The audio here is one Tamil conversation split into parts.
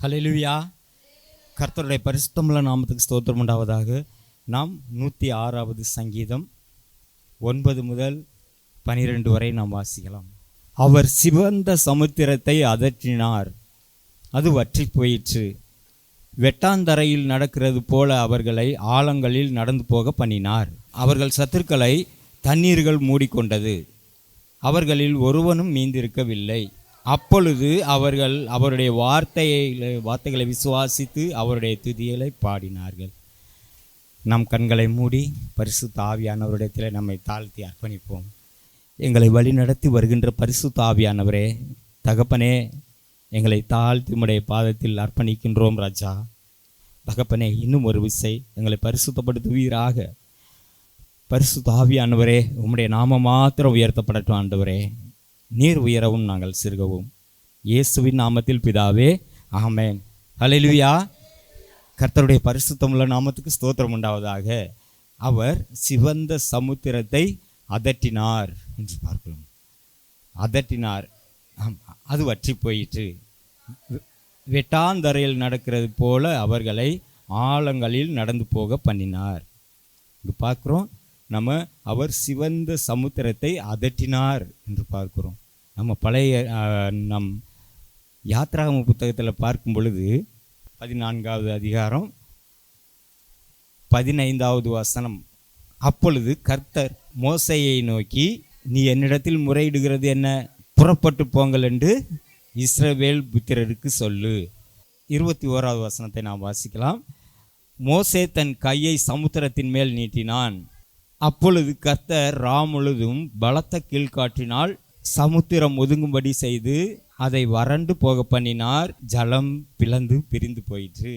ஹல்லேலூயா. கர்த்தருடைய பரிசுத்தமுள்ள நாமத்துக்கு ஸ்தோத்திரம் உண்டாவதாக. நாம் 106வது சங்கீதம் 9 முதல் 12 வரை நாம் வாசிக்கலாம். அவர் சிவந்த சமுத்திரத்தை அதற்றினார், அது வற்றி போயிற்று. வெட்டாந்தரையில் நடக்கிறது போல அவர்களை ஆழங்களில் நடந்து போக பண்ணினார். அவர்கள் சத்துருக்களை தண்ணீர்கள் மூடிக்கொண்டது, அவர்களில் ஒருவனும் மீந்திருக்கவில்லை. அப்பொழுது அவர்கள் அவருடைய வார்த்தைகளை விசுவாசித்து அவருடைய துதிகளை பாடினார்கள். நம் கண்களை மூடி பரிசுத்த ஆவியானவரிடத்தில் நம்மை தாழ்த்தி அர்ப்பணிப்போம். எங்களை வழிநடத்தி வருகின்ற பரிசுத்த ஆவியானவரே, தகப்பனே, எங்களை தாழ்த்தி உம்முடைய பாதத்தில் அர்ப்பணிக்கின்றோம் ராஜா. தகப்பனே, இன்னும் ஒரு விசை எங்களை பரிசுத்தப்படுத்துவீராக. பரிசுத்த ஆவியானவரே, உம்முடைய நாம மாத்திரம் உயர்த்தப்படட்டும் ஆண்டவரே. நீர் உயரவும் நாங்கள் சிறுகவும். இயேசுவின் நாமத்தில் பிதாவே, ஆமென். ஹல்லேலூயா. கர்த்தருடைய பரிசுத்தமுள்ள நாமத்துக்கு ஸ்தோத்திரம் உண்டாவதாக. அவர் சிவந்த சமுத்திரத்தை அதட்டினார் என்று பார்க்கிறோம். அதட்டினார், அது வற்றி போயிற்று. வெட்டாந்தரையில் நடக்கிறது போல அவர்களை ஆழங்களில் நடந்து போக பண்ணினார். இங்கு பார்க்குறோம் நம்ம, அவர் சிவந்த சமுத்திரத்தை அதட்டினார் என்று பார்க்கிறோம். நம்ம பழைய நம் யாத்ராகம புத்தகத்தில் பார்க்கும் பொழுது 14வது அதிகாரம் 15வது வசனம், அப்பொழுது கர்த்தர் மோசேயை நோக்கி, நீ என்னிடத்தில் முறையிடுகிறது என்ன? புறப்பட்டு போங்கள் என்று இஸ்ரவேல் புத்திரருக்கு சொல்லு. 21வது வசனத்தை நாம் வாசிக்கலாம். மோசே தன் கையை சமுத்திரத்தின் மேல் நீட்டினான். அப்பொழுது கர்த்தர் முழுதும் பலத்த கீழ்காற்றினால் சமுத்திரம் ஒதுங்கும்படி செய்து அதை வறண்டு போக பண்ணினார். ஜலம் பிளந்து பிரிந்து போயிற்று.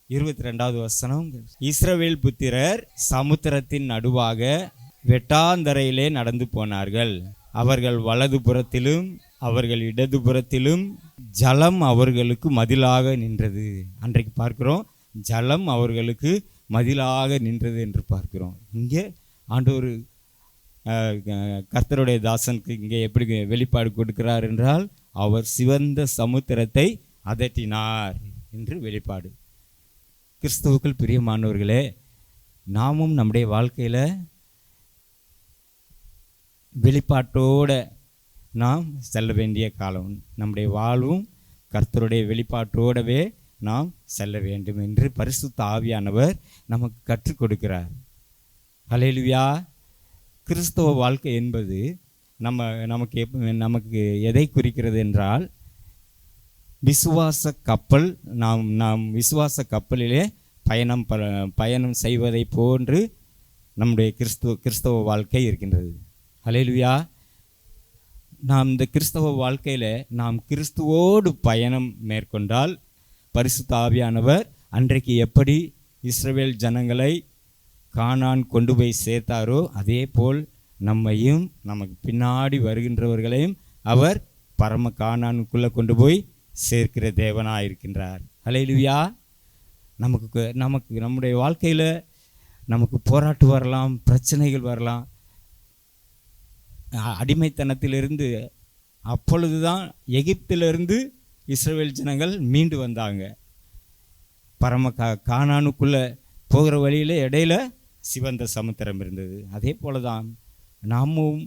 22வது வசனம், இஸ்ரவேல் புத்திரர் சமுத்திரத்தின் நடுவாக வெட்டாந்தரையிலே நடந்து போனார்கள். அவர்கள் வலது புறத்திலும் அவர்கள் இடது புறத்திலும் ஜலம் அவர்களுக்கு மதிலாக நின்றது. அன்றைக்கு பார்க்கிறோம், ஜலம் அவர்களுக்கு மதிலாக நின்றது என்று பார்க்கிறோம். இங்கே ஆண்டவர் கர்த்தருடைய தாசனுக்கு இங்கே எப்படி வெளிப்பாடு கொடுக்கிறார் என்றால், அவர் சிவந்த சமுத்திரத்தை அதட்டினார் என்று வெளிப்பாடு. கிறிஸ்துவுக்குள் பிரியமானவர்களே, நாமும் நம்முடைய வாழ்க்கையில் வெளிப்பாட்டோடு நாம் செல்ல வேண்டிய காலம். நம்முடைய வாழ்வும் கர்த்தருடைய வெளிப்பாட்டோடவே நாம் செல்ல வேண்டும் என்று பரிசுத்த ஆவியானவர் நமக்கு கற்றுக் கொடுக்கிறார். ஹல்லேலூயா. கிறிஸ்தவ வாழ்க்கை என்பது நமக்கு எதை குறிக்கிறது என்றால், விசுவாச கப்பல். நாம் விசுவாச கப்பலிலே பயணம் செய்வதை போன்று நம்முடைய கிறிஸ்தவ வாழ்க்கை இருக்கின்றது. ஹல்லேலூயா. நாம் இந்த கிறிஸ்தவ வாழ்க்கையில் நாம் கிறிஸ்துவோடு பயணம் மேற்கொண்டால், பரிசுத்த ஆவியானவர் அன்றைக்கு எப்படி இஸ்ரவேல் ஜனங்களை கானான் கொண்டு போய் சேர்த்தாரோ, அதே போல் நம்மையும் நமக்கு பின்னாடி வருகின்றவர்களையும் அவர் பரம கானானுக்குள்ளே கொண்டு போய் சேர்க்கிற தேவனாக இருக்கின்றார். ஹல்லேலூயா. நமக்கு நம்முடைய வாழ்க்கையில் நமக்கு போராட்டு வரலாம், பிரச்சனைகள் வரலாம். அடிமைத்தனத்திலிருந்து அப்பொழுது தான் எகிப்திலிருந்து இஸ்ரவேல் ஜனங்கள் மீண்டு வந்தாங்க. பரம கானானுக்குள்ளே போகிற வழியில் இடையில சிவந்த சமுத்திரம் இருந்தது. அதே போல தான் நாமும்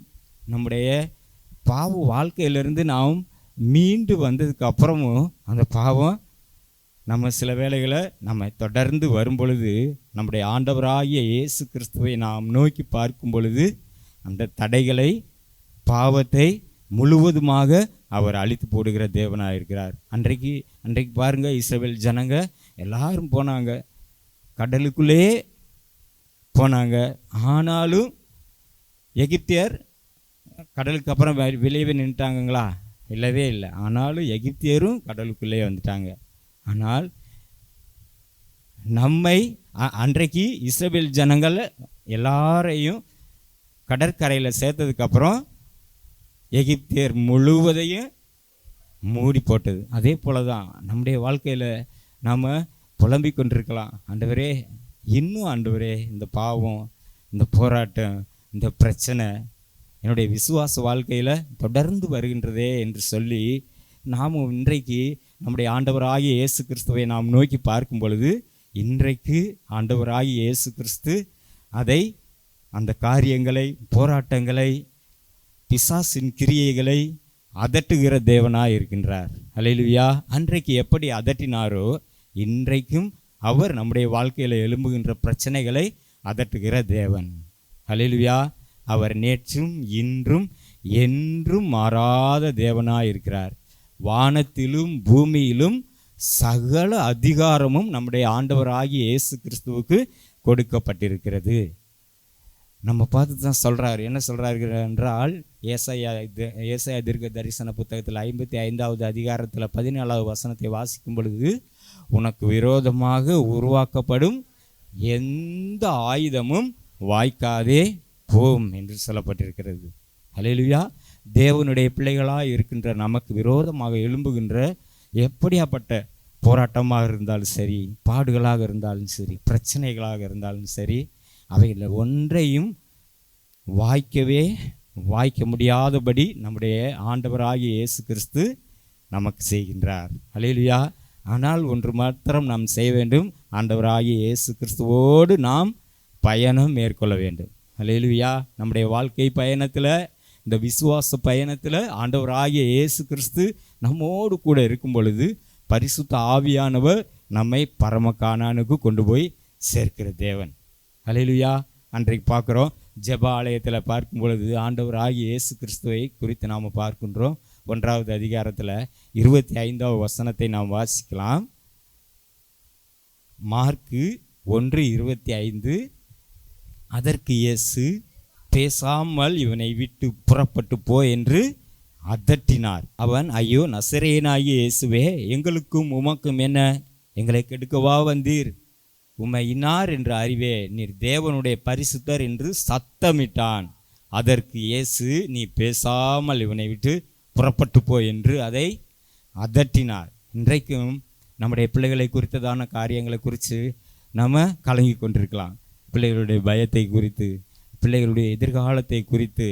நம்முடைய பாவ வாழ்க்கையிலிருந்து நாம் மீண்டு வந்ததுக்கு அப்புறமும் அந்த பாவம் நம்ம சில வேளைகளை நம்ம தொடர்ந்து வரும் பொழுது, நம்முடைய ஆண்டவராகிய இயேசு கிறிஸ்துவை நாம் நோக்கி பார்க்கும் பொழுது, அந்த தடைகளை, பாவத்தை முழுவதுமாக அவர் அழித்து போடுகிற தேவனாக இருக்கிறார். அன்றைக்கு பாருங்கள், இஸ்ரவேல் ஜனங்க எல்லாரும் போனாங்க, கடலுக்குள்ளே போனாங்க. ஆனாலும் எகிப்தியர் கடலுக்கு அப்புறம் வெளியவே நின்றுட்டாங்களா? இல்லவே இல்லை. ஆனாலும் எகிப்தியரும் கடலுக்குள்ளே வந்துட்டாங்க. ஆனால் நம்மை அன்றைக்கு இஸ்ரவேல் ஜனங்கள் எல்லாரையும் கடற்கரையில் சேர்த்ததுக்கப்புறம் எகிப்தியர் முழுவதையும் மூடி போட்டது. அதே போல தான் நம்முடைய வாழ்க்கையில் நாம் புலம்பிக் கொண்டிருக்கலாம், ஆண்டவரே, இன்னும் ஆண்டவரே, இந்த பாவம், இந்த போராட்டம், இந்த பிரச்சனை என்னுடைய விசுவாச வாழ்க்கையில் தொடர்ந்து வருகின்றதே என்று சொல்லி நாம் இன்றைக்கு நம்முடைய ஆண்டவராகிய இயேசு கிறிஸ்துவை நாம் நோக்கி பார்க்கும் பொழுது இன்றைக்கு ஆண்டவராகிய இயேசு கிறிஸ்து அந்த காரியங்களை, போராட்டங்களை, பிசாசின் கிரியைகளை அதட்டுகிற தேவனாய் இருக்கின்றார். அல்லேலூயா. அன்றைக்கு எப்படி அதட்டினாரோ இன்றைக்கும் அவர் நம்முடைய வாழ்க்கையில் எழும்புகின்ற பிரச்சனைகளை அதட்டுகிற தேவன். அல்லேலூயா. அவர் நேற்றும் இன்றும் என்றும் மாறாத தேவனாய் இருக்கிறார். வானத்திலும் பூமியிலும் சகல அதிகாரமும் நம்முடைய ஆண்டவராகிய இயேசு கிறிஸ்துவுக்கு கொடுக்கப்பட்டிருக்கிறது. நம்ம பார்த்து தான் சொல்கிறார். என்ன சொல்கிறாரு என்றால் ஏசாயா தீர்க்க தரிசன புத்தகத்தில் 55வது அதிகாரத்தில் 14வது வசனத்தை வாசிக்கும் பொழுது, உனக்கு விரோதமாக உருவாக்கப்படும் எந்த ஆயுதமும் வாய்க்காதே போம் என்று சொல்லப்பட்டிருக்கிறது. அல்லேலூயா. தேவனுடைய பிள்ளைகளாக இருக்கின்ற நமக்கு விரோதமாக எழும்புகின்ற எப்படியாப்பட்ட போராட்டமாக இருந்தாலும் சரி, பாடுகளாக இருந்தாலும் சரி, பிரச்சனைகளாக இருந்தாலும் சரி, அவைகளில் ஒன்றையும் வாய்க்க முடியாதபடி நம்முடைய ஆண்டவராகிய இயேசு கிறிஸ்து நமக்கு செய்கின்றார். அல்லேலூயா. ஆனால் ஒன்று மாத்திரம் நாம் செய்ய வேண்டும். ஆண்டவராகிய இயேசு கிறிஸ்துவோடு நாம் பயணம் மேற்கொள்ள வேண்டும். அல்லேலூயா. நம்முடைய வாழ்க்கை பயணத்தில், இந்த விசுவாச பயணத்தில் ஆண்டவராகிய இயேசு கிறிஸ்து நம்மோடு கூட இருக்கும் பொழுது பரிசுத்த ஆவியானவர் நம்மை பரம கானானுக்கு கொண்டு போய் சேர்க்கிற தேவன். அல்லேலூயா. அன்றைக்கு பார்க்குறோம், ஜெப ஆலயத்தில் பார்க்கும் பொழுது ஆண்டவராகிய இயேசு கிறிஸ்துவை குறித்து நாம் பார்க்கின்றோம். 1வது அதிகாரத்தில் 25வது வசனத்தை நாம் வாசிக்கலாம். மார்க்கு 1:25. அதற்கு இயேசு, பேசாமல் இவனை விட்டு புறப்பட்டு போ என்று அதட்டினார். அவன், ஐயோ நசரேயனாகிய இயேசுவே, எங்களுக்கும் உமக்கும் என்ன? எங்களை கெடுக்கவா வந்தீர்? உம்மை இன்னார் என்று அறிவே, நீர் தேவனுடைய பரிசுத்தர் என்று சத்தமிட்டான். அதற்கு இயேசு, நீ பேசாமல் இவனை விட்டு புறப்பட்டு போ என்று அதை அதட்டினார். இன்றைக்கும் நம்முடைய பிள்ளைகளை குறித்ததான காரியங்களை குறித்து நம்ம கலங்கி கொண்டிருக்கலாம். பிள்ளைகளுடைய பயத்தை குறித்து, பிள்ளைகளுடைய எதிர்காலத்தை குறித்து,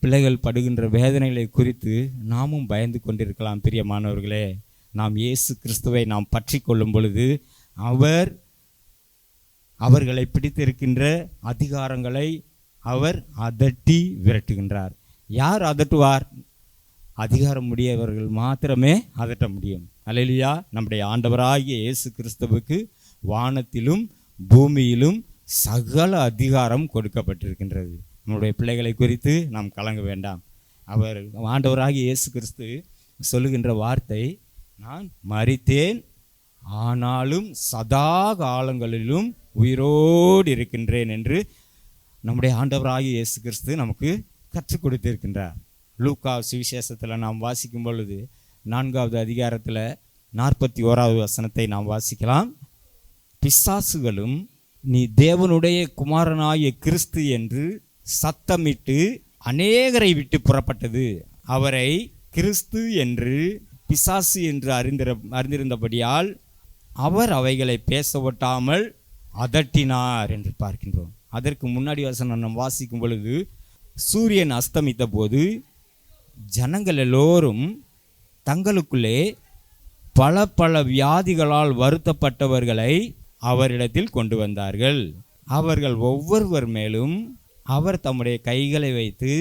பிள்ளைகள் படுகின்ற வேதனைகளை குறித்து நாமும் பயந்து கொண்டிருக்கலாம். பிரியமானவர்களே, நாம் இயேசு கிறிஸ்துவை நாம் பற்றி கொள்ளும் பொழுது அவர்களை பிடித்திருக்கின்ற அதிகாரங்களை அவர் அதட்டி விரட்டுகின்றார். யார் அதட்டுவார்? அதிகாரம் உடையவர்கள் மாத்திரமே அதட்ட முடியும். அல்லேலூயா. நம்முடைய ஆண்டவராகிய இயேசு கிறிஸ்துவுக்கு வானத்திலும் பூமியிலும் சகல அதிகாரம் கொடுக்கப்பட்டிருக்கின்றது. நம்முடைய பிள்ளைகளை குறித்து நாம் கலங்க வேண்டாம். அவர் ஆண்டவராகிய இயேசு கிறிஸ்து சொல்லுகின்ற வார்த்தை, நான் மரித்தேன், ஆனாலும் சதா காலங்களிலும் உயிரோடு இருக்கின்றேன் என்று நம்முடைய ஆண்டவராகிய இயேசு கிறிஸ்து நமக்கு கற்றுக் கொடுத்திருக்கின்றார். லூக்கா சுவிசேஷத்தில் நாம் வாசிக்கும் பொழுது 4வது அதிகாரத்தில் 41வது வசனத்தை நாம் வாசிக்கலாம். பிசாசுகளும் நீ தேவனுடைய குமாரனாகிய கிறிஸ்து என்று சத்தமிட்டு அநேகரை விட்டு புறப்பட்டது. அவரை கிறிஸ்து என்று பிசாசு என்று அறிந்திருந்தபடியால் அவர் அவைகளை பேச ஒட்டாமல் அதட்டினார் என்று பார்க்கின்றோம். அதற்கு முன்னாடி வசனம் நாம் வாசிக்கும் பொழுது, சூரியன் அஸ்தமித்த போது ஜனங்கள் எல்லோரும் தங்களுக்குள்ளே பல வியாதிகளால் வருத்தப்பட்டவர்களை அவரிடத்தில் கொண்டு வந்தார்கள். அவர்கள் ஒவ்வொருவர் மேலும் அவர் தம்முடைய கைகளை வைத்து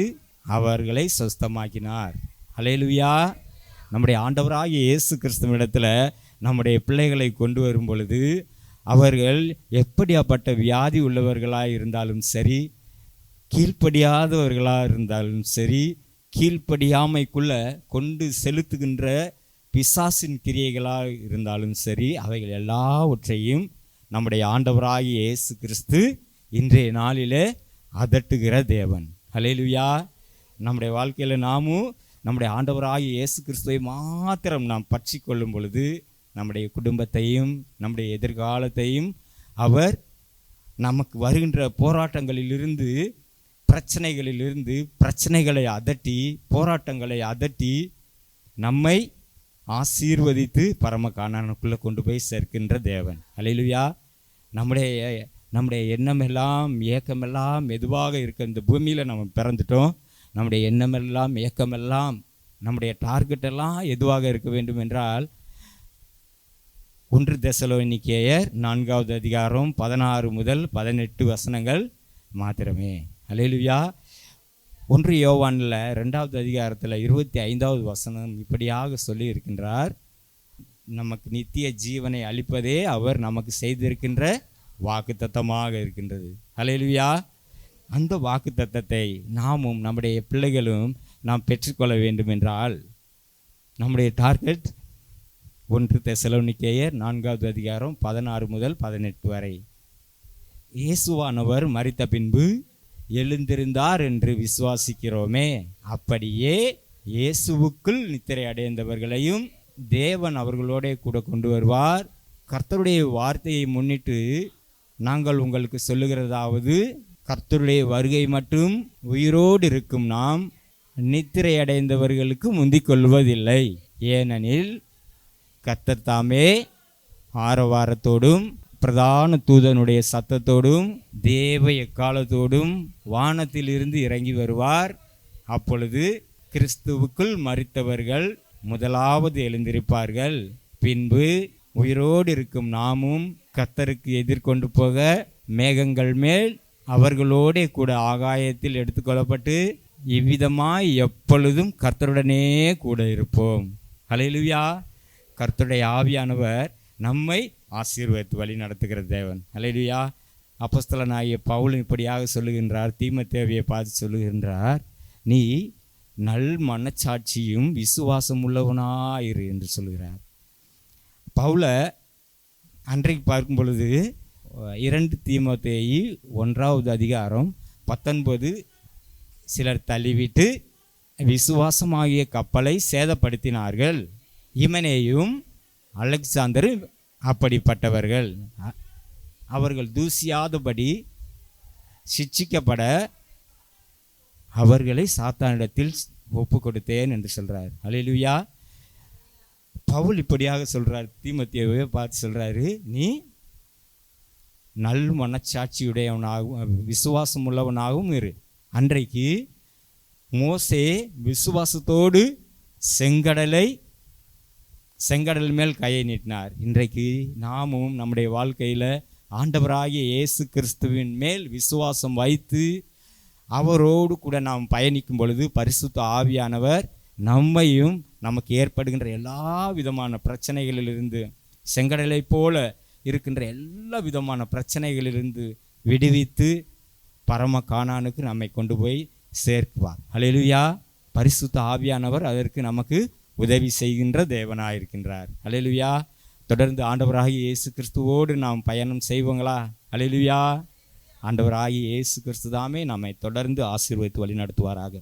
அவர்களை சுஸ்தமாக்கினார். அல்லேலூயா. நம்முடைய ஆண்டவராகிய இயேசு கிறிஸ்துவிடத்தில் நம்முடைய பிள்ளைகளை கொண்டு வரும் பொழுது அவர்கள் எப்படியாப்பட்ட வியாதி உள்ளவர்களாக இருந்தாலும் சரி, கீழ்ப்படியாதவர்களாக இருந்தாலும் சரி, கீழ்ப்படியாமைக்குள்ள கொண்டு செலுத்துகின்ற பிசாசின் கிரியைகளாக இருந்தாலும் சரி, அவைகள் எல்லாவற்றையும் நம்முடைய ஆண்டவராகிய இயேசு கிறிஸ்து இன்றைய நாளிலே அதட்டுகிற தேவன். அல்லேலூயா. நம்முடைய வாழ்க்கையில் நாமும் நம்முடைய ஆண்டவராகிய இயேசு கிறிஸ்துவை மாத்திரம் நாம் பற்றி கொள்ளும் பொழுது நம்முடைய குடும்பத்தையும் நம்முடைய எதிர்காலத்தையும் அவர் நமக்கு வருகின்ற போராட்டங்களிலிருந்து, பிரச்சனைகளை அதட்டி, போராட்டங்களை அதட்டி நம்மை ஆசீர்வதித்து பரம கானானுக்குள்ளே கொண்டு போய் சேர்க்கின்ற தேவன். அல்லேலூயா. நம்முடைய எண்ணமெல்லாம் ஏக்கமெல்லாம் மெதுவாக இருக்க இந்த பூமியில் நம்ம பிறந்துட்டோம். நம்முடைய எண்ணமெல்லாம் ஏக்கமெல்லாம் நம்முடைய டார்கெட்டெல்லாம் எதுவாக இருக்க வேண்டும் என்றால், 1 தெசலோனிக்கேயர் 4வது அதிகாரம் 16 முதல் 18 வசனங்கள் மாத்திரமே. அல்லேலூயா. 1 யோவானில் 2வது அதிகாரத்தில் 25வது வசனம் இப்படியாக சொல்லி இருக்கின்றார், நமக்கு நித்திய ஜீவனை அளிப்பதே அவர் நமக்கு செய்திருக்கின்ற வாக்குத்தத்தமாக இருக்கின்றது. அல்லேலூயா. அந்த வாக்குத்தத்தத்தை நாமும் நம்முடைய பிள்ளைகளும் நாம் பெற்றுக்கொள்ள வேண்டும் என்றால் நம்முடைய டார்கெட் 1 தெசலோனிக்கேயர் 4வது அதிகாரம் 16 முதல் 18 வரை. இயேசுவானவர் மரித்த பின்பு எழுந்திருந்தார் என்று விசுவாசிக்கிறோமே, அப்படியே இயேசுவுக்குள் நித்திரை அடைந்தவர்களையும் தேவன் அவர்களோட கூட கொண்டு வருவார். கர்த்தருடைய வார்த்தையை முன்னிட்டு நாங்கள் உங்களுக்கு சொல்லுகிறதாவது, கர்த்தருடைய வருகை மட்டும் உயிரோடு இருக்கும் நாம் நித்திரை அடைந்தவர்களுக்கு முந்திக் கொள்வதில்லை. ஏனெனில் கர்த்தர் தாமே ஆரவாரத்தோடும் பிரதான தூதனுடைய சத்தத்தோடும் தேவ எக்காலத்தோடும் வானத்திலிருந்து இறங்கி வருவார். அப்பொழுது கிறிஸ்துவுக்குள் மரித்தவர்கள் முதலாவது எழுந்திருப்பார்கள். பின்பு உயிரோடு இருக்கும் நாமும் கர்த்தருக்கு எதிர்கொண்டு போக மேகங்கள் மேல் அவர்களோடே கூட ஆகாயத்தில் எடுத்துக்கொள்ளப்பட்டு இவ்விதமாய் எப்பொழுதும் கர்த்தருடனே கூட இருப்போம். அல்லேலூயா. கர்த்தருடைய ஆவியானவர் நம்மை ஆசீர்வதித்து வழி நடத்துகிற தேவன். அல்லேலூயா. அப்போஸ்தலனாகிய பவுல் இப்படியாக சொல்லுகின்றார், தீமோத்தேயுவை பார்த்து சொல்லுகின்றார், நீ நல் மனச்சாட்சியும் விசுவாசம் உள்ளவனாயிரு என்று சொல்கிறார். பவுல அன்றைக்கு பார்க்கும் பொழுது 2 தீமோத்தேயு 1வது அதிகாரம் 19 சிலர் தள்ளிவிட்டு விசுவாசமாகிய கப்பலை சேதப்படுத்தினார்கள். இமனேயும் அலெக்சாந்தரும் அப்படிப்பட்டவர்கள். அவர்கள் தூசியாதபடி சிட்சிக்கப்பட அவர்களை சாத்தானிடத்தில் ஒப்பு கொடுத்தேன் என்று சொல்றார். அல்லேலூயா. பவுல் இப்படியாக சொல்றார், தீமோத்தேயுவை பார்த்து சொல்றாரு, நீ நல் மனச்சாட்சியுடையவனாகவும் விசுவாசம் உள்ளவனாகவும் இரு. அன்றைக்கு மோசே விசுவாசத்தோடு செங்கடல் மேல் கையை நீட்டினார். இன்றைக்கு நாமும் நம்முடைய வாழ்க்கையில் ஆண்டவராகிய இயேசு கிறிஸ்துவின் மேல் விசுவாசம் வைத்து அவரோடு கூட நாம் பயணிக்கும் பொழுது பரிசுத்த ஆவியானவர் நம்மையும் நமக்கு ஏற்படுகின்ற எல்லா விதமான பிரச்சனைகளிலிருந்து, செங்கடலை போல இருக்கின்ற எல்லா விதமான பிரச்சனைகளிலிருந்து விடுவித்து பரம கானானுக்கு நம்மை கொண்டு போய் சேர்க்குவார். அல்லேலூயா. பரிசுத்த ஆவியானவர் அதற்கு நமக்கு உதவி செய்கின்ற தேவனாயிருக்கின்றார். அல்லேலூயா. தொடர்ந்து ஆண்டவராகிய இயேசு கிறிஸ்துவோடு நாம் பயணம் செய்வோங்களா? அல்லேலூயா. ஆண்டவராகிய இயேசு கிறிஸ்து தாமே நம்மை தொடர்ந்து ஆசீர்வதித்து வழி நடத்துவாராக.